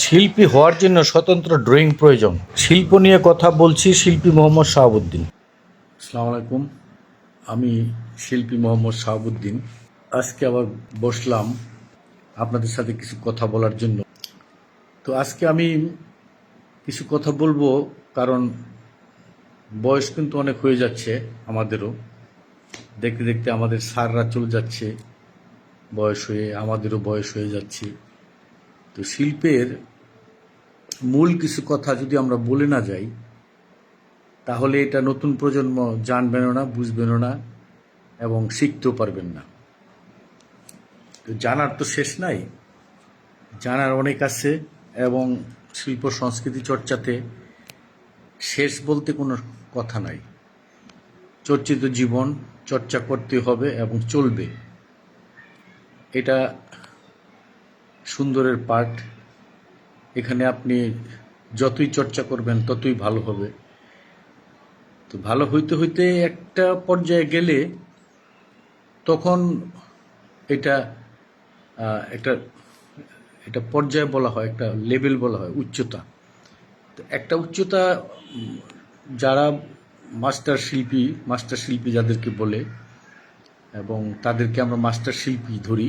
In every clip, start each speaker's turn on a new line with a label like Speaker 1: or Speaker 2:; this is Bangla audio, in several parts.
Speaker 1: শিল্পী হওয়ার জন্য স্বতন্ত্র ড্রয়িং প্রয়োজন। শিল্প নিয়ে কথা বলছি, শিল্পী মোহাম্মদ শাহাবুদ্দিন। আসসালামু আলাইকুম, আমি শিল্পী মোহাম্মদ শাহাবুদ্দিন। আজকে আবার বসলাম আপনাদের সাথে কিছু কথা বলার জন্য। তো আজকে আমি কিছু কথা বলবো, কারণ বয়স কিন্তু অনেক হয়ে যাচ্ছে আমাদেরও। দেখতে দেখতে আমাদের স্যাররা চলে যাচ্ছে, বয়স হয়ে আমাদেরও বয়স হয়ে যাচ্ছে। তো শিল্পের মূল কিছু কথা যদি আমরা বলে না যাই, তাহলে এটা নতুন প্রজন্ম জানবেনও না, বুঝবেনও না এবং শিখতেও পারবেন না। তো জানার তো শেষ নাই, জানার অনেক আছে, এবং শিল্প সংস্কৃতি চর্চাতে শেষ বলতে কোনো কথা নাই। চর্চিত জীবন চর্চা করতে হবে এবং চলবে, এটা সুন্দরের পার্ট। এখানে আপনি যতই চর্চা করবেন ততই ভালো হবে। তো ভালো হইতে হইতে একটা পর্যায়ে গেলে তখন এটা একটা এটা পর্যায়ে বলা হয়, একটা লেভেল বলা হয়, উচ্চতা। তো একটা উচ্চতা যারা মাস্টার শিল্পী যাদেরকে বলে, এবং তাদেরকে আমরা মাস্টার শিল্পী ধরি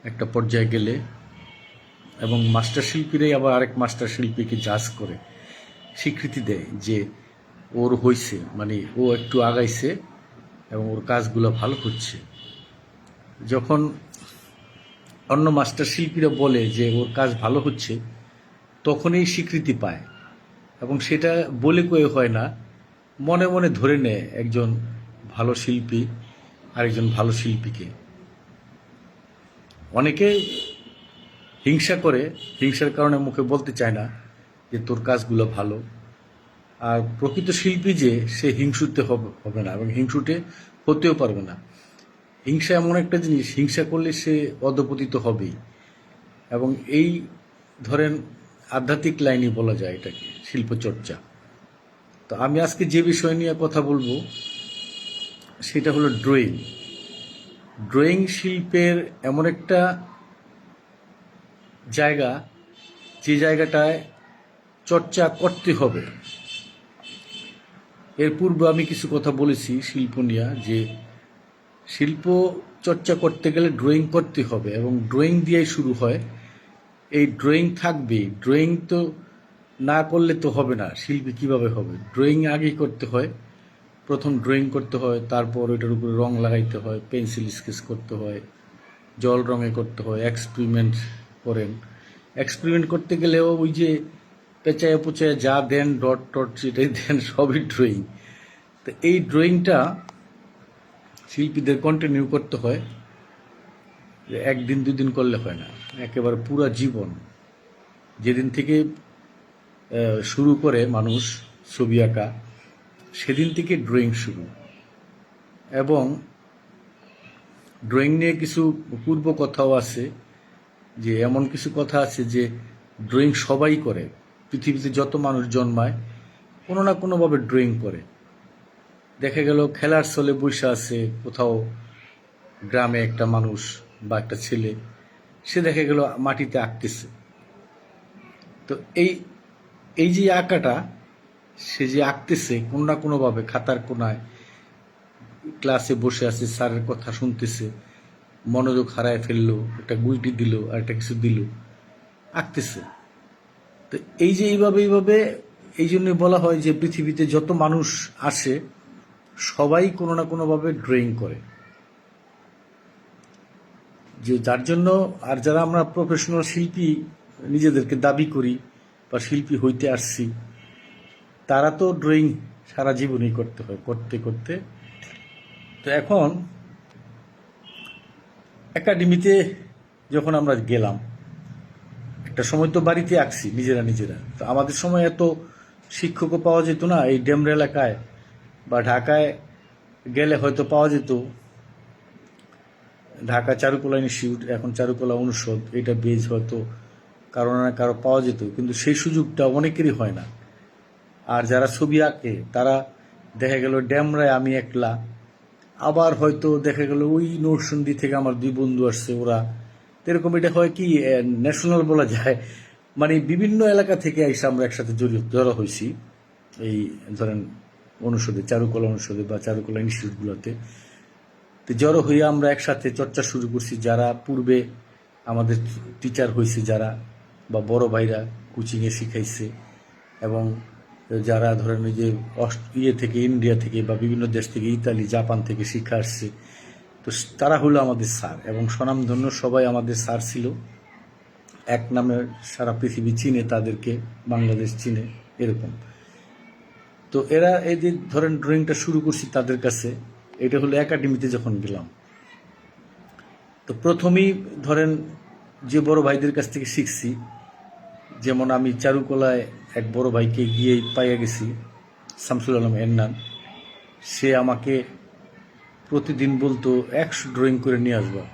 Speaker 1: একটা পর্যায়ে গেলে, এবং মাস্টার শিল্পীরাই আবার আরেক মাস্টার শিল্পীকে জাজ করে, স্বীকৃতি দেয় যে ওর হইছে, মানে ও একটু আগাইছে এবং ওর কাজগুলো ভালো হচ্ছে। যখন অন্য মাস্টার শিল্পীরা বলে যে ওর কাজ ভালো হচ্ছে, তখনই স্বীকৃতি পায়, এবং সেটা বলে কয়ে হয় না, মনে মনে ধরে নেয় একজন ভালো শিল্পী আরেকজন ভালো শিল্পীকে। অনেকে হিংসা করে, হিংসার কারণে মুখে বলতে চায় না যে তোর কাজগুলো ভালো। আর প্রকৃত শিল্পী যে, সে হিংসুতে হবে না এবং হিংসুটে হতেও পারবে না। হিংসা এমন একটা জিনিস, হিংসা করলে সে অধপতিত হবেই। এবং এই ধরেন আধ্যাত্মিক লাইনে বলা যায় এটাকে শিল্পচর্চা। তো আমি আজকে যে বিষয় নিয়ে কথা বলবো সেটা হলো ড্রয়িং। ড্রয়িং শিল্পের এমন একটা জায়গা, যে জায়গাটায় চর্চা করতে হবে। এর পূর্বে আমি কিছু কথা বলেছি শিল্প নিয়ে, যে শিল্প চর্চা করতে গেলে ড্রয়িং করতে হবে, এবং ড্রয়িং দিয়েই শুরু হয়। এই ড্রয়িং থাকবেই, ড্রয়িং তো না করলে তো হবে না, শিল্পী কিভাবে হবে? ড্রয়িং আগেই করতে হয়। প্রথম ড্রয়িং করতে হয়, তারপর ওইটার উপরে রং লাগাইতে হয়, পেন্সিল স্কেচ করতে হয়, জল রঙে করতে হয়, এক্সপেরিমেন্ট করেন। এক্সপেরিমেন্ট করতে গেলেও ওই যে পেঁচায় পোচায় যা দেন, ডট টট যেটাই দেন, সবই ড্রয়িং। তো এই ড্রয়িংটা শিল্পীদের কন্টিনিউ করতে হয়, একদিন দুদিন করলে হয় না, একেবারে পুরা জীবন। যেদিন থেকে শুরু করে মানুষ ছবি আঁকা, সেদিন থেকে ড্রয়িং শুরু। এবং ড্রয়িং নিয়ে কিছু পূর্ব কথাও আছে, যে এমন কিছু কথা আছে যে ড্রয়িং সবাই করে। পৃথিবীতে যত মানুষ জন্মায় কোনো না কোনোভাবে ড্রয়িং করে। দেখা গেল খেলার ছলে বসে আছে কোথাও গ্রামে একটা মানুষ বা একটা ছেলে, সে দেখা গেল মাটিতে আঁকতেছে। তো এই এই যে আঁকাটা, সে যে আঁকতেছে কোনো না কোনোভাবে, খাতার কোনায় ক্লাসে বসে আছে, স্যারের কথা শুনতেছে, মনোযোগ হারায় ফেললো, একটা গুলটি দিল আর একটা কিছু দিল, আঁকতেছে। তো এই যে এইভাবে এই জন্যই বলা হয় যে পৃথিবীতে যত মানুষ আসে সবাই কোনো না কোনোভাবে ড্রয়িং করে। যে যার জন্য, আর যারা আমরা প্রফেশনাল শিল্পী নিজেদেরকে দাবি করি বা শিল্পী হইতে আসছি, তারা তো ড্রয়িং সারা জীবনই করতে হয়, করতে করতে। তো এখন একাডেমিতে যখন আমরা গেলাম, একটা সময় তো বাড়িতে আঁকছি নিজেরা। তো আমাদের সময় এত শিক্ষকও পাওয়া যেত না এই ডেমরা এলাকায়, বা ঢাকায় গেলে হয়তো পাওয়া যেত। ঢাকা চারুকলা ইনস্টিটিউট, এখন চারুকলা অনুষদ, এটা বেজ হয়তো কারো না কারো পাওয়া যেত, কিন্তু সেই সুযোগটা অনেকেরই হয় না। আর যারা ছবি আঁকে তারা দেখা গেল ড্যামরায় আমি একলা, আবার হয়তো দেখা গেল ওই নরসিংদী থেকে আমার দুই বন্ধু আসছে, ওরা। এরকম এটা হয় কি ন্যাশনাল বলা যায়, মানে বিভিন্ন এলাকা থেকে এসে আমরা একসাথে জড়ো হয়েছি এই ধরেন অনুষদে, চারুকলা অনুষদে বা চারুকলা ইনস্টিটিউটগুলোতে। তো জড়ো হয়ে আমরা একসাথে চর্চা শুরু করছি, যারা পূর্বে আমাদের টিচার হয়েছে যারা, বা বড় ভাইরা কোচিংয়ে শিখাইছে, এবং যারা ধরেন ওই যে থেকে ইন্ডিয়া থেকে বা বিভিন্ন দেশ থেকে, ইতালি, জাপান থেকে শিক্ষা আসছে, তো তারা হলো আমাদের স্যার, এবং স্বনামধন্য সবাই আমাদের স্যার ছিল। এক নামে সারা পৃথিবী চিনে তাদেরকে, বাংলাদেশ চিনে, এরকম। তো এরা এই যে ধরেন ড্রয়িংটা শুরু করছি তাদের কাছে, এটা হলো একাডেমিতে যখন গেলাম। তো প্রথমেই ধরেন যে বড় ভাইদের কাছ থেকে শিখছি, যেমন আমি চারুকলায় এক বড় ভাইকে গিয়ে পাইয়া গেছি, শামসুল আলম এন্নান। সে আমাকে প্রতিদিন বলতো 100 ড্রয়িং করে নিয়ে আসবা,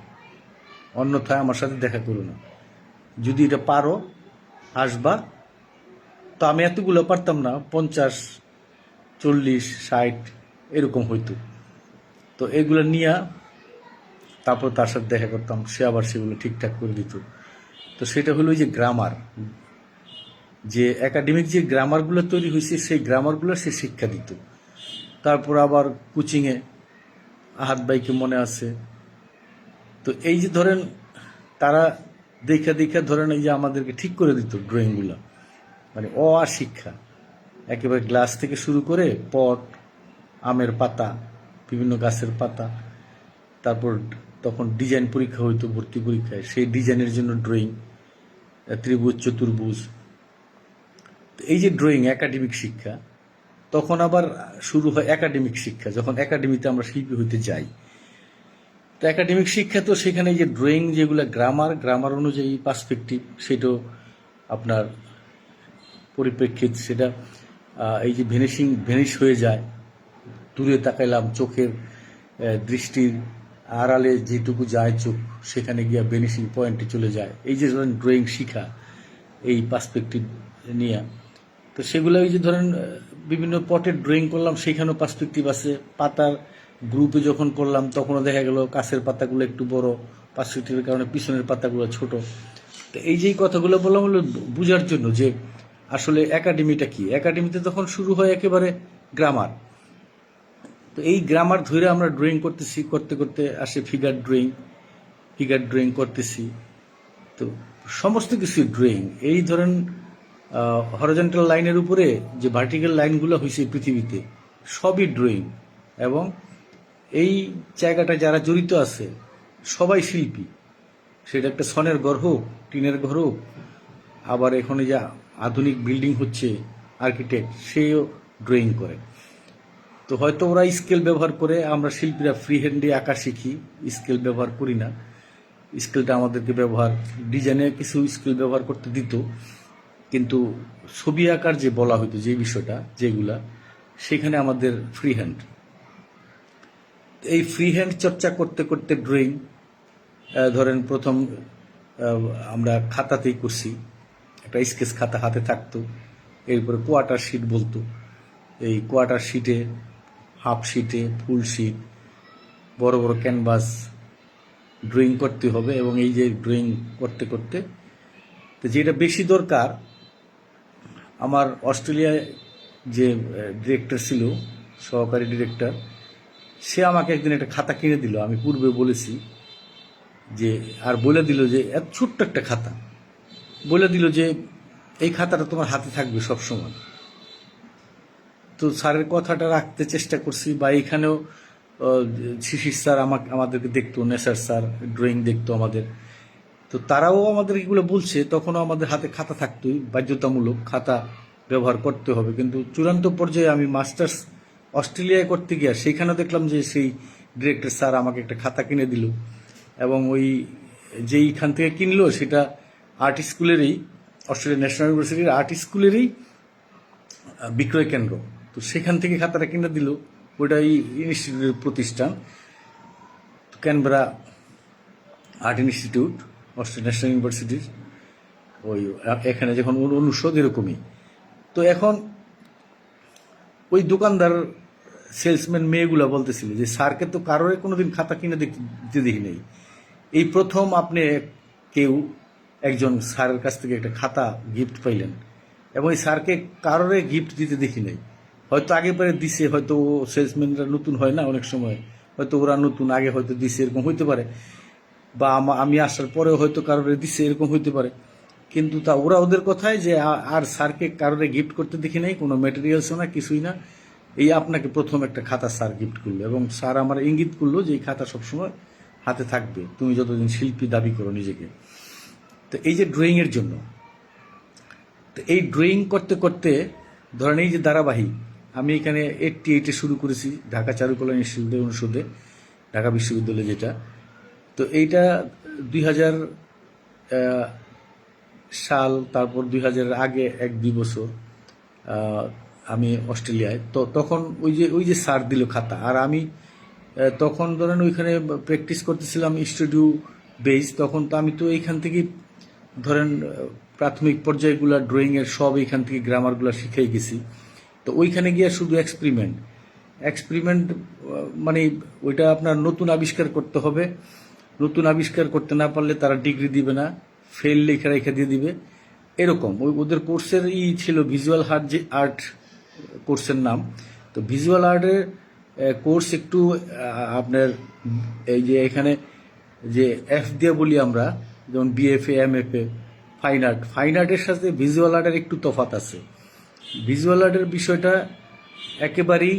Speaker 1: অন্যথায় আমার সাথে দেখা করো না, যদি এটা পারো আসবা। তো আমি এতগুলো পারতাম না, 50, 40, 60 এরকম হইতো। তো এগুলো নিয়ে তারপর তার সাথে দেখা করতাম, সে আবার সেগুলো ঠিকঠাক করে দিত। তো সেটা হলো যে গ্রামার, যে একাডেমিক যে গ্রামারগুলো তৈরি হয়েছে, সেই গ্রামারগুলো সে শিক্ষা দিত। তারপর আবার কোচিংয়ে আহাদ ভাইকে মনে আছে। তো এই যে ধরেন তারা দেখা দেখা ধরেন এই যে আমাদেরকে ঠিক করে দিত ড্রয়িংগুলো, মানে শিক্ষা একেবারে গ্লাস থেকে শুরু করে পট, আমের পাতা, বিভিন্ন গাছের পাতা। তারপর তখন ডিজাইন পরীক্ষা হইতো, ভর্তি পরীক্ষায়, সেই ডিজাইনের জন্য ড্রয়িং, ত্রিভুজ, চতুর্ভুজ। এই যে ড্রয়িং একাডেমিক শিক্ষা, তখন আবার শুরু হয় একাডেমিক শিক্ষা, যখন একাডেমিতে আমরা শিল্পী হইতে যাই। তো একাডেমিক শিক্ষা, তো সেখানে যে ড্রয়িং যেগুলো গ্রামার অনুযায়ী পার্সপেক্টিভ, সেটাও আপনার পরিপ্রেক্ষিত, সেটা এই যে ভেনিশ হয়ে যায়, দূরে তাকাইলাম, চোখের দৃষ্টির আড়ালে যেটুকু যায় চোখ, সেখানে গিয়া ভেনিশিং পয়েন্টে চলে যায়। এই যে ধরেন ড্রয়িং শিখা এই পার্সপেক্টিভ নিয়ে, তো সেগুলো ওই যে ধরেন বিভিন্ন পটের ড্রয়িং করলাম, সেখানেও পার্সপেক্টিভ আছে। পাতার গ্রুপে যখন করলাম, তখনও দেখা গেল কাছের পাতাগুলো একটু বড়, পার্সপেক্টিভের কারণে পিছনের পাতাগুলো ছোট। তো এই যে কথাগুলো বললাম হলো বোঝার জন্য যে আসলে একাডেমিটা কি। একাডেমিতে তখন শুরু হয় একেবারে গ্রামার। তো এই গ্রামার ধরে আমরা ড্রয়িং করতেছি, করতে করতে আসে ফিগার ড্রয়িং করতেছি। তো সমস্ত কিছু ড্রয়িং, এই ধরেন হরিজন্টাল লাইনের উপরে যে ভার্টিক্যাল লাইনগুলো হয়েছে পৃথিবীতে, সবই ড্রয়িং। এবং এই জায়গাটা যারা জড়িত আছে সবাই শিল্পী, সেটা একটা সনের ঘর হোক, টিনের ঘর হোক, আবার এখানে যা আধুনিক বিল্ডিং হচ্ছে, আর্কিটেক্ট সেও ড্রয়িং করে। তো হয়তো ওরা স্কেল ব্যবহার করে, আমরা শিল্পীরা ফ্রি হ্যান্ডে আঁকা শিখি, স্কেল ব্যবহার করি না। স্কেলটা আমাদেরকে ডিজাইনে কিছু স্কেল ব্যবহার করতে দিত, কিন্তু ছবি আঁকার যে বলা হইতো যে বিষয়টা, যেগুলা, সেখানে আমাদের ফ্রি হ্যান্ড। এই ফ্রি হ্যান্ড চর্চা করতে করতে ড্রয়িং ধরেন প্রথম আমরা খাতাতেই করছি, একটা স্কেচ খাতা হাতে থাকতো, এরপরে কোয়ার্টার শিট বলতো। এই কোয়ার্টার শিটে, হাফ শিটে, ফুল শিট, বড় বড় ক্যানভাস ড্রয়িং করতে হবে। এবং এই যে ড্রয়িং করতে করতে, তো যেটা বেশি দরকার, আমার অস্ট্রেলিয়ায় যে ডিরেক্টর ছিল, সহকারী ডিরেক্টর, সে আমাকে একদিন একটা খাতা কিনে দিল। আমি পূর্বে বলেছি যে, আর বলে দিল যে এত ছোট্ট একটা খাতা, বলে দিল যে এই খাতাটা তোমার হাতে থাকবে সবসময়। তো স্যারের কথাটা রাখতে চেষ্টা করছি। বা এখানেও শিশির স্যার আমাদেরকে দেখতো, নেসার স্যার ড্রয়িং দেখতো আমাদের। তো তারাও আমাদের এগুলো বলছে, তখনও আমাদের হাতে খাতা থাকতোই, বাধ্যতামূলক খাতা ব্যবহার করতে হবে। কিন্তু চূড়ান্ত পর্যায়ে আমি মাস্টার্স অস্ট্রেলিয়ায় করতে গিয়া সেইখানে দেখলাম যে সেই ডিরেক্টর স্যার আমাকে একটা খাতা কিনে দিল। এবং ওই যেইখান থেকে কিনলো সেটা আর্ট স্কুলেরই, অস্ট্রেলিয়া ন্যাশনাল ইউনিভার্সিটির আর্ট স্কুলেরই বিক্রয় কেন্দ্র। তো সেখান থেকে খাতাটা কিনে দিল, ওইটাই ইনস্টিটিউটের প্রতিষ্ঠান, Canberra art institute, Australia national ইউনিভার্সিটির ওই এখানে যখন অনুষদ এরকমই। তো এখন ওই দোকানদার সেলসম্যান মেয়েগুলা বলতেছিল যে স্যারকে তো কারোর কোনোদিন খাতা কিনে দিতে দেখি নেই, এই প্রথম আপনি কেউ একজন স্যারের কাছ থেকে একটা খাতা গিফট পাইলেন, এবং এই স্যারকে কারোরে গিফট দিতে দেখি নাই। হয়তো আগে পরে দিছে, হয়তো সেলসম্যানরা নতুন হয় না অনেক সময়, হয়তো ওরা নতুন, আগে হয়তো দিছে, এরকম হইতে পারে, বা আমি আসার পরেও হয়তো কারোরে দিছে, এরকম হইতে পারে। কিন্তু তা ওরা ওদের কথায় যে আর স্যারকে কারোরে গিফট করতে দেখি নাই, কোনো ম্যাটেরিয়ালসও না, কিছুই না। এই আপনাকে প্রথম একটা খাতা স্যার গিফট করলো, এবং স্যার আমার ইঙ্গিত করলো যে এই খাতা সবসময় হাতে থাকবে, তুমি যতদিন শিল্পী দাবি করো নিজেকে। তো এই যে ড্রয়িংয়ের জন্য, তো এই ড্রয়িং করতে করতে ধরেন এই যে ধারাবাহিক, আমি এখানে 88-এ শুরু করেছি ঢাকা চারুকলা ইনস্টিটিউট অনুষদে, ঢাকা বিশ্ববিদ্যালয় যেটা। তো এইটা 2000 সাল, তারপর 2000 আগে 1-2 বছর আমি অস্ট্রেলিয়ায়। তো তখন ওই যে স্যার দিল খাতা, আর আমি তখন ধরেন ওইখানে প্র্যাকটিস করতেছিলাম স্টুডিও বেস। তখন তো আমি তো এইখান থেকে ধরেন প্রাথমিক পর্যায়গুলো ড্রয়িংয়ের সব এইখান থেকে গ্রামারগুলো শিখাই গেছি। তো ওইখানে গিয়ে শুধু এক্সপেরিমেন্ট মানে ওইটা আপনার নতুন আবিষ্কার করতে হবে। নতুন আবিষ্কার করতে না পারলে তারা ডিগ্রি দিবে না, ফেল লেখা রেখে দিয়ে দিবে, এরকম। ওদের কোর্সের ছিল ভিজুয়াল আর্ট কোর্সের নাম। তো ভিজুয়াল আর্টের কোর্স একটু আপনার এই যে এখানে যে এফ দিয়ে বলি আমরা, যেমন বিএফএ, এমএফএ, ফাইন আর্টের সাথে ভিজুয়াল আর্টের একটু তফাৎ আছে। ভিজুয়াল আর্টের বিষয়টা একেবারেই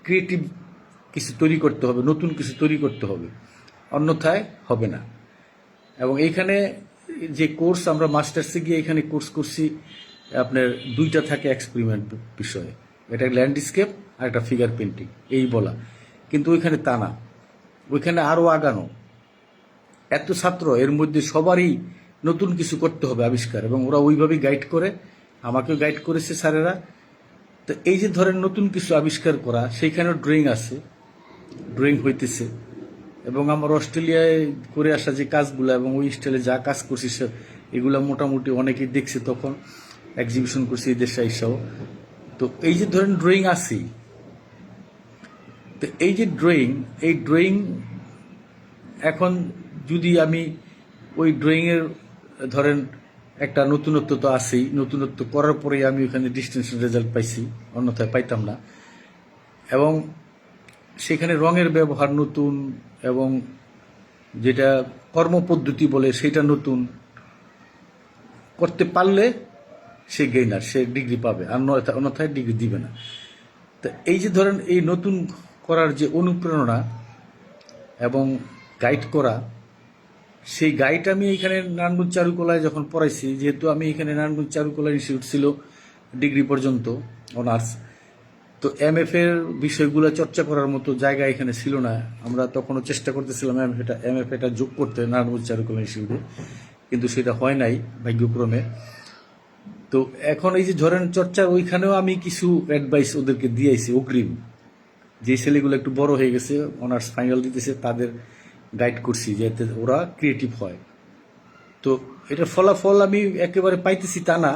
Speaker 1: ক্রিয়েটিভ কিছু তৈরি করতে হবে, নতুন কিছু তৈরি করতে হবে, অন্যথায় হবে না। এবং এইখানে যে কোর্স আমরা মাস্টার্সে গিয়ে এখানে কোর্স করছি, আপনার 2টা থাকে এক্সপেরিমেন্ট বিষয়ে, এটা ল্যান্ডস্কেপ আর একটা ফিগার পেন্টিং, এই বলা। কিন্তু ওইখানে তা না, ওইখানে আরও আগানো। এত ছাত্র, এর মধ্যে সবারই নতুন কিছু করতে হবে আবিষ্কার, এবং ওরা ওইভাবেই গাইড করে, আমাকেও গাইড করেছে স্যারেরা। তো এই যে ধরেন নতুন কিছু আবিষ্কার করা, সেইখানেও ড্রয়িং আছে, ড্রয়িং হইতেছে। এবং আমার অস্ট্রেলিয়ায় করে আসা যে কাজগুলো এবং ওই স্টাইলে যা কাজ করছি এগুলো মোটামুটি অনেকেই দেখছে, তখন এক্সিবিশন করছি এই দেশে আইসাও। তো এই যে ধরেন ড্রয়িং আছি, তো এই যে এই ড্রয়িং এখন যদি আমি ওই ড্রয়িংয়ের ধরেন একটা নতুনত্ব তো আছেই, নতুনত্ব করার পরেই আমি ওখানে ডিস্টিংশন রেজাল্ট পাইছি, অন্যথায় পাইতাম না। এবং সেখানে রঙের ব্যবহার নতুন, এবং যেটা কর্মপদ্ধতি বলে সেটা নতুন করতে পারলে সে গেইনার, সে ডিগ্রি পাবে, আর অন্যথায় ডিগ্রি দিবে না। তো এই যে ধরেন এই নতুন করার যে অনুপ্রেরণা এবং গাইড করা, সেই গাইড আমি এখানে নারায়ণগঞ্জ চারুকলায় যখন পড়াইছি, যেহেতু আমি এখানে নারায়ণগঞ্জ চারুকলা ইনস্টিটিউট ছিল ডিগ্রি পর্যন্ত অনার্স, তো এমএফের বিষয়গুলো চর্চা করার মতো জায়গা এখানে ছিল না। আমরা তখনও চেষ্টা করতেছিলাম এমএফএটা যোগ করতে নারায়ণগঞ্জ চারুকলা ইনস্টিটিউটে, কিন্তু সেটা হয় নাই ভাগ্যক্রমে। তো এখন এই যে ধরেন চর্চা, ওইখানেও আমি কিছু অ্যাডভাইস ওদেরকে দিয়েছি অগ্রিম, যে ছেলেগুলো একটু বড় হয়ে গেছে, অনার্স ফাইনাল দিতেছে, তাদের গাইড করছি যাতে ওরা ক্রিয়েটিভ হয়। তো এটার ফলাফল আমি একেবারে পাইতেছি তা না,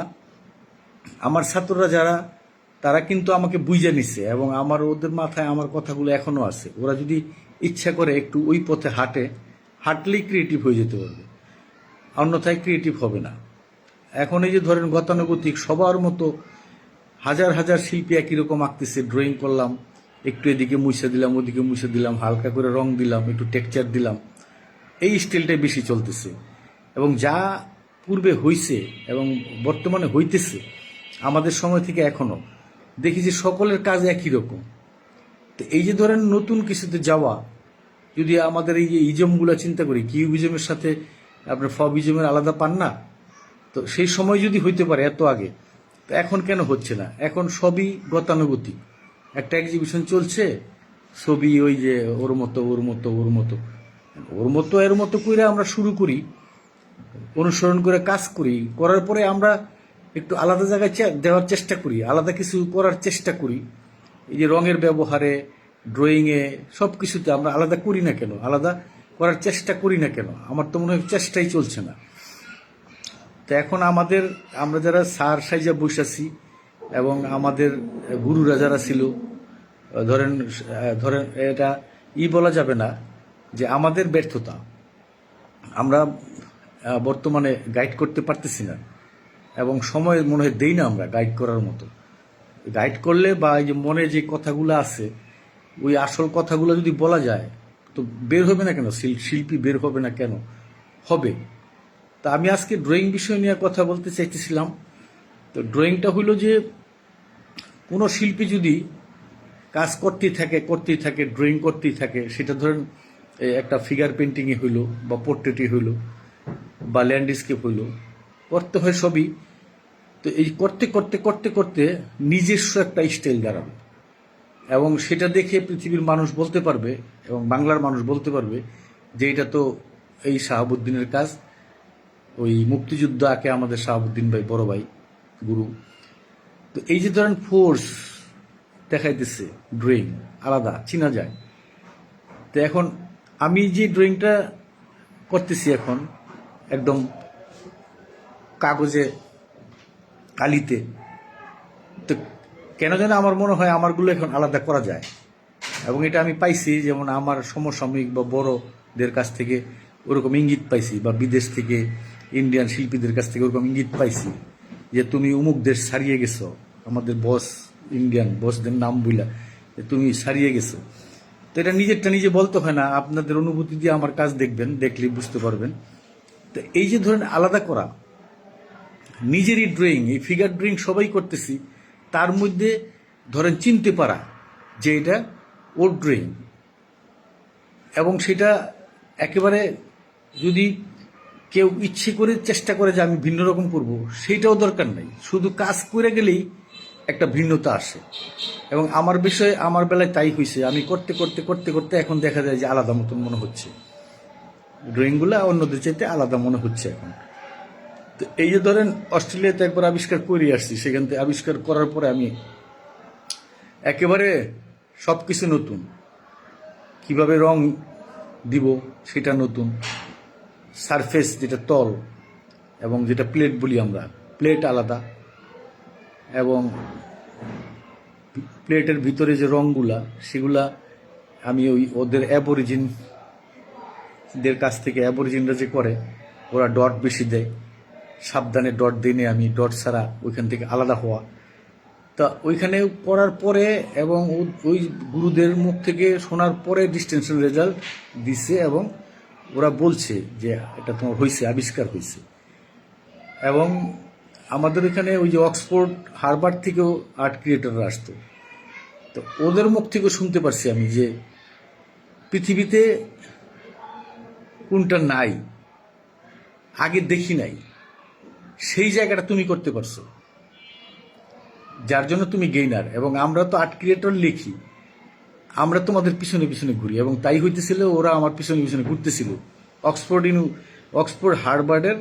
Speaker 1: আমার ছাত্ররা যারা, তারা কিন্তু আমাকে বুঝে নিচ্ছে, এবং আমার ওদের মাথায় আমার কথাগুলো এখনো আছে। ওরা যদি ইচ্ছা করে একটু ওই পথে হাঁটলেই ক্রিয়েটিভ হয়ে যেতে পারবে, অন্যথায় ক্রিয়েটিভ হবে না। এখন এই যে ধরেন গতানুগতিক সবার মতো হাজার হাজার শিল্পী একই রকম আঁকতেছে, ড্রয়িং করলাম, একটু এদিকে মুছে দিলাম, ওদিকে মুছে দিলাম, হালকা করে রং দিলাম, একটু টেক্সচার দিলাম, এই স্টাইলটাই বেশি চলতেছে। এবং যা পূর্বে হইছে এবং বর্তমানে হইতেছে আমাদের সময় থেকে এখনো দেখি যে সকলের কাজ একই রকম। তো এই যে ধরেন নতুন কিছুতে যাওয়া, যদি আমাদের এই যে ইজমগুলো চিন্তা করি, কিউবিজমের সাথে আপনার ফবিজমের আলাদা পান না, তো সেই সময় যদি হইতে পারে এত আগে, তো এখন কেন হচ্ছে না? এখন সবই গতানুগতিক। একটা এক্সিবিশন চলছে, ছবি ওই যে ওর মতো এর মতো করে আমরা শুরু করি, অনুসরণ করে কাজ করি, করার পরে আমরা একটু আলাদা জায়গায় দেওয়ার চেষ্টা করি, আলাদা কিছু করার চেষ্টা করি। এই যে রঙের ব্যবহারে, ড্রয়িংয়ে, সব কিছুতে আমরা আলাদা করি না কেন, আলাদা করার চেষ্টা করি না কেন? আমার তো মনে হয় চেষ্টাই চলছে না। তো এখন আমরা যারা স্যার সাইজা বসেছি, এবং আমাদের গুরুরা যারা ছিল, ধরেন এটা বলা যাবে না যে আমাদের ব্যর্থতা। আমরা বর্তমানে গাইড করতে পারতেছি না, এবং সময় মনে হয় দেই না আমরা গাইড করার মতো। গাইড করলে বা এই যে মনে যে কথাগুলো আছে ওই আসল কথাগুলো যদি বলা যায় তো বের হবে না কেন, শিল্পী বের হবে না কেন? হবে। তা আমি আজকে ড্রয়িং বিষয় নিয়ে কথা বলতে চাইতেছিলাম। তো ড্রয়িংটা হইলো যে কোনো শিল্পী যদি কাজ করতেই থাকে ড্রয়িং করতেই থাকে, সেটা ধরেন একটা ফিগার পেন্টিংয়ে হইলো বা পোর্ট্রেটই হইলো বা ল্যান্ডস্কেপ হইলো, করতে হয় সবই। তো এই করতে করতে করতে করতে নিজস্ব একটা স্টাইল দাঁড়াবে, এবং সেটা দেখে পৃথিবীর মানুষ বলতে পারবে এবং বাংলার মানুষ বলতে পারবে যে এটা তো এই শাহাবুদ্দিনের কাজ। ওই মুক্তিযুদ্ধ আঁকে আমাদের শাহাবুদ্দিন ভাই, বড় ভাই, গুরু। তো এই যে ধরেন ফোর্স দেখাইতেছে, ড্রয়িং আলাদা চিনা যায়। তো এখন আমি যে ড্রয়িংটা করতেছি এখন একদম কাগজে কালিতে, তো কেন যেন আমার মনে হয় আমারগুলো এখন আলাদা করা যায়। এবং এটা আমি পাইছি যেমন আমার সমসাময়িক বা বড়দের কাছ থেকে ওরকম ইঙ্গিত পাইছি, বা বিদেশ থেকে ইন্ডিয়ান শিল্পীদের কাছ থেকে ওরকম ইঙ্গিত পাইছি যে তুমি অমুক দেশ ছাড়িয়ে গেছো, আমাদের বস ইন্ডিয়ান বসদের নাম বইলা তুমি ছাড়িয়ে গেছো। তো এটা নিজেরটা নিজে বলতে হয় না, আপনাদের অনুভূতি দিয়ে আমার কাজ দেখবেন, দেখলে বুঝতে পারবেন। তো এই যে ধরেন আলাদা করা নিজেরই ড্রয়িং, এই ফিগার ড্রয়িং সবাই করতেছি, তার মধ্যে ধরেন চিনতে পারা যে এটা ওর ড্রয়িং, এবং সেটা একেবারে যদি কেউ ইচ্ছে করে চেষ্টা করে যে আমি ভিন্ন রকম করবো, সেইটাও দরকার নাই, শুধু কাজ করে গেলেই একটা ভিন্নতা আসে। এবং আমার বিষয়ে আমার বেলায় তাই হয়েছে, আমি করতে করতে করতে করতে এখন দেখা যায় যে আলাদা মতন মনে হচ্ছে, ড্রয়িংগুলো অন্যদের চাইতে আলাদা মনে হচ্ছে এখন। তো এই যে ধরেন অস্ট্রেলিয়াতে একবার আবিষ্কার করে আসছি, সেখান থেকে আবিষ্কার করার পরে আমি একেবারে সব কিছু নতুন, কিভাবে রং দিব সেটা নতুন, সারফেস যেটা তল এবং যেটা প্লেট বলি আমরা, প্লেট আলাদা, এবং প্লেটের ভিতরে যে রঙগুলা সেগুলা আমি ওই ওদের অ্যাবরিজিনদের কাছ থেকে, অ্যাবরিজিনরা যে করে ওরা ডট বেশি দেয়, সাবধানে ডট দিনে আমি ডট ছাড়া ওইখান থেকে আলাদা হওয়া। তা ওইখানে পড়ার পরে এবং ওই গুরুদের মুখ থেকে শোনার পরে ডিস্টিংশন রেজাল্ট দিছে, এবং ওরা বলছে যে এটা তোমার হয়েছে, আবিষ্কার হয়েছে। এবং আমাদের এখানে ওই যে অক্সফোর্ড হারবার্ড থেকেও আর্ট ক্রিয়েটররা আসতো, তো ওদের মুখ থেকেও শুনতে পারছি আমি যে পৃথিবীতে কোনটা নাই, আগে দেখি নাই, সেই জায়গাটা তুমি করতে পারছো, যার জন্য তুমি গেইনার। এবং আমরা তো আর্ট ক্রিয়েটর লিখি, আমরা তোমাদের পিছনে পিছনে ঘুরি, এবং তাই হইতেছিল, ওরা আমার পিছনে পিছনে ঘুরতেছিল, অক্সফোর্ড হারবার্ডের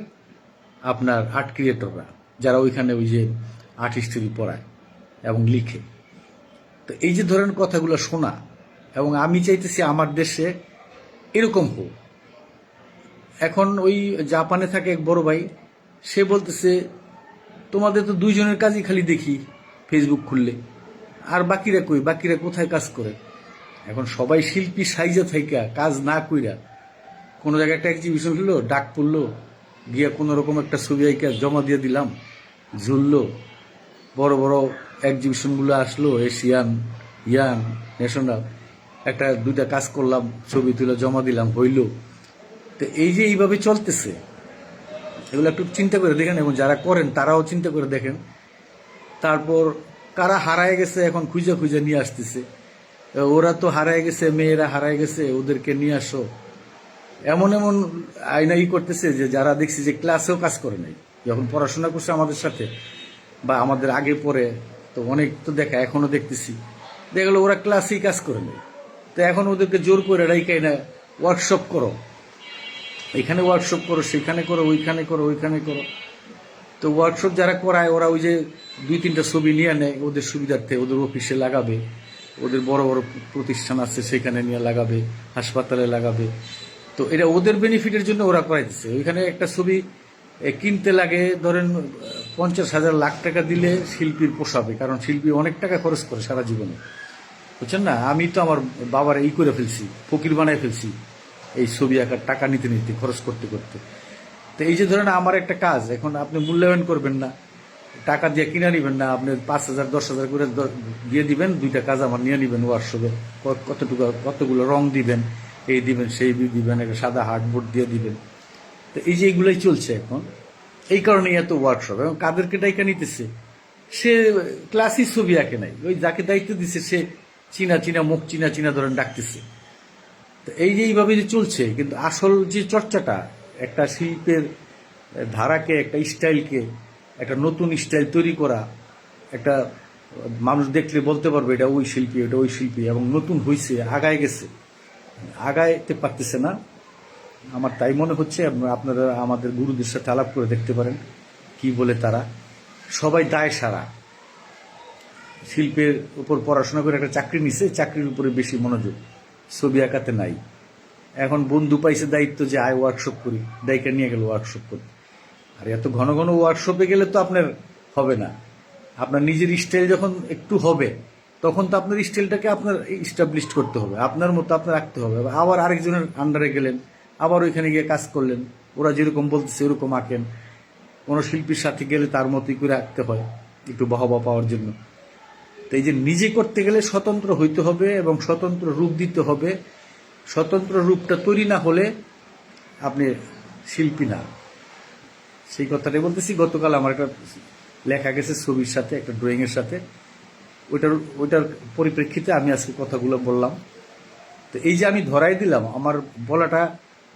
Speaker 1: আপনার আর্ট ক্রিয়েটররা, যারা ওইখানে ওই যে আর্ট হিস্ট্রি পড়ায় এবং লিখে। তো এই যে ধরেন কথাগুলো শোনা, এবং আমি চাইতেছি আমার দেশে এরকম হোক। এখন ওই জাপানে থাকে এক বড় ভাই, সে বলতেছে তোমাদের তো দুইজনের কাজই খালি দেখি ফেসবুক খুললে, আর বাকিরা কই, বাকিরা কোথায় কাজ করে? এখন সবাই শিল্পী সাইজা থাইকা কাজ না কইরা কোনো জায়গায় একটা এক্সিবিশন হলো, ডাক পড়লো, গিয়া কোনো রকম একটা ছবি আইকা জমা দিয়ে দিলাম, ঝুললো, বড় বড় এক্সিবিশনগুলো আসলো, এশিয়ান, ইয়াং, ন্যাশনাল, একটা দুইটা কাজ করলাম, ছবি তুলে জমা দিলাম, হইল। তো এই যে এইভাবে চলতেছে, এগুলো একটু চিন্তা করে দেখেন, এবং যারা করেন তারাও চিন্তা করে দেখেন। তারপর কারা হারায় গেছে এখন খুঁজে খুঁজে নিয়ে আসতেছে, ওরা তো হারায় গেছে, মেয়েরা হারায় গেছে, ওদেরকে নিয়ে আসো। এমন এমন আইনাই করতেছে যে যারা দেখছি যে ক্লাসেও কাজ করে নাই, যখন পড়াশোনা করছে আমাদের সাথে বা আমাদের আগে পরে, তো অনেক তো দেখা এখনো দেখতেছি, দেখা গেলো ওরা ক্লাসেই কাজ করে নাই। তো এখন ওদেরকে জোর করে রাইখাই না, ওয়ার্কশপ করো, এখানে ওয়ার্কশপ করো, সেখানে করো, ওইখানে করো, ওইখানে করো। তো ওয়ার্কশপ যারা করায় ওরা ওই যে দুই তিনটা ছবি নিয়ে নেয় ওদের সুবিধার্থে, ওদের অফিসে লাগাবে, ওদের বড় বড় প্রতিষ্ঠান আছে সেখানে নিয়ে লাগাবে, হাসপাতালে লাগাবে। তো এটা ওদের বেনিফিটের জন্য ওরা করাইতেছে। ওইখানে একটা ছবি কিনতে লাগে ধরেন 50,000 লাখ টাকা দিলে শিল্পীর পোষাবে, কারণ শিল্পী অনেক টাকা খরচ করে সারা জীবনে, বুঝছেন না? আমি তো আমার বাবার এই করে ফেলছি, ফকির বানায় ফেলছি এই ছবি আঁকার টাকা নিতে নিতে, খরচ করতে করতে। তো তো এই যে ধরেন আমার একটা কাজ, এখন আপনি মূল্যায়ন করবেন না, টাকা দিয়ে কিনে নিবেন না, আপনি 5,000 10,000 করে দিয়ে দিবেন, 2টা কাজ আমার নিয়ে নিবেন ওয়ার্কশপে, কতগুলো রং দিবেন, এই দিবেন সেই দিবেন, একটা সাদা হার্ডবোর্ড দিয়ে দিবেন। তো এই যে এইগুলোই চলছে এখন, এই কারণেই এত ওয়ার্কশপ। এবং কাদেরকে ডাইকা নিতেছে, সে ক্লাসই ছবি আঁকে নাই, ওই যাকে দায়িত্ব দিচ্ছে সে চীনা চীনা মুখ চীনা চীনা ধরেন ডাকতেছে। তো এই যে এইভাবে যে চলছে, কিন্তু আসল যে চর্চাটা, একটা শিল্পের ধারাকে, একটা স্টাইলকে, একটা নতুন স্টাইল তৈরি করা, একটা মানুষ দেখলে বলতে পারবে এটা ওই শিল্পী, এটা ওই শিল্পী, এবং নতুন হয়েছে, আগায় গেছে, আগাইতে পারতেছে না। আমার তাই মনে হচ্ছে, আপনারা আমাদের গুরুদের সাথে আলাপ করে দেখতে পারেন কি বলে তারা। সবাই দায় সারা, শিল্পের উপর পড়াশোনা করে একটা চাকরি নিছে, চাকরির উপরে বেশি মনোযোগ, ছবি আঁকাতে নাই। এখন বন্ধু পাইছে দায়িত্ব যে আয় ওয়ার্কশপ করি, দায়িত্ব নিয়ে গেল ওয়ার্কশপ করতে। আর এত ঘন ঘন ওয়ার্কশপে গেলে তো আপনার হবে না। আপনার নিজের স্টাইল যখন একটু হবে, তখন তো আপনার স্টাইলটাকে আপনার ইস্টাবলিশ করতে হবে, আপনার মতো আপনার রাখতে হবে। আবার আরেকজনের আন্ডারে গেলেন, আবার ওইখানে গিয়ে কাজ করলেন, ওরা যেরকম বলতেছে ওরকম আঁকেন। কোনো শিল্পীর সাথে গেলে তার মতোই করে আঁকতে হয় একটু বাহবা পাওয়ার জন্য। তো এই যে নিজে করতে গেলে স্বতন্ত্র হইতে হবে এবং স্বতন্ত্র রূপ দিতে হবে। স্বতন্ত্র রূপটা তৈরি না হলে আপনি শিল্পী না। সেই কথাটাই বলতেছি। গতকাল আমার একটা লেখা গেছে ছবির সাথে, একটা ড্রয়িংয়ের সাথে, ওইটার পরিপ্রেক্ষিতে আমি আজকে কথাগুলো বললাম। তো এই যে আমি ধরাই দিলাম, আমার বলাটা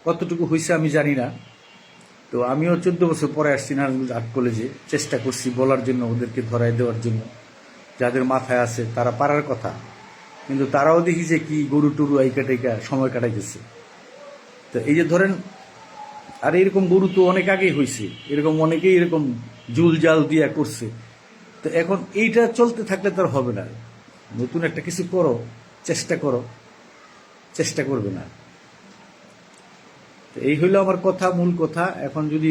Speaker 1: কতটুকু হয়েছে আমি জানি না। তো আমিও 14 বছর পরে আসছি নারায়ণগঞ্জ আর্ট কলেজে, চেষ্টা করছি বলার জন্য, ওদেরকে ধরাই দেওয়ার জন্য। যাদের মাথায় আছে তারা পারার কথা, কিন্তু তারাও দেখি যে কি গরু টরু আইকা টাইকা সময় কাটাইতেছে। তো এই যে ধরেন, আর এরকম গরু তো অনেক আগেই হয়েছে, এরকম অনেকেই এরকম জুল জাল দিয়া করছে। তো এখন এইটা চলতে থাকলে তার হবে না। নতুন একটা কিছু করো, চেষ্টা করো, চেষ্টা করবে না। তো এই হইলো আমার কথা, মূল কথা। এখন যদি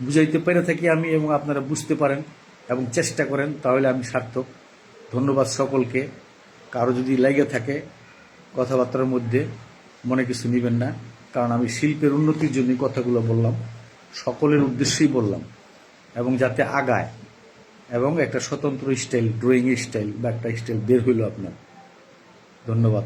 Speaker 1: বুঝাইতে পেরে থাকি আমি এবং আপনারা বুঝতে পারেন এবং চেষ্টা করেন, তাহলে আমি সার্থক। ধন্যবাদ সকলকে। কারো যদি লেগে থাকে কথাবার্তার মধ্যে, মনে কিছু নেবেন না, কারণ আমি শিল্পের উন্নতির জন্য কথাগুলো বললাম, সকলের উদ্দেশ্যেই বললাম, এবং যাতে আগায় এবং একটা স্বতন্ত্র স্টাইল, ড্রয়িং স্টাইল বা একটা স্টাইল বের হইল আপনার। ধন্যবাদ।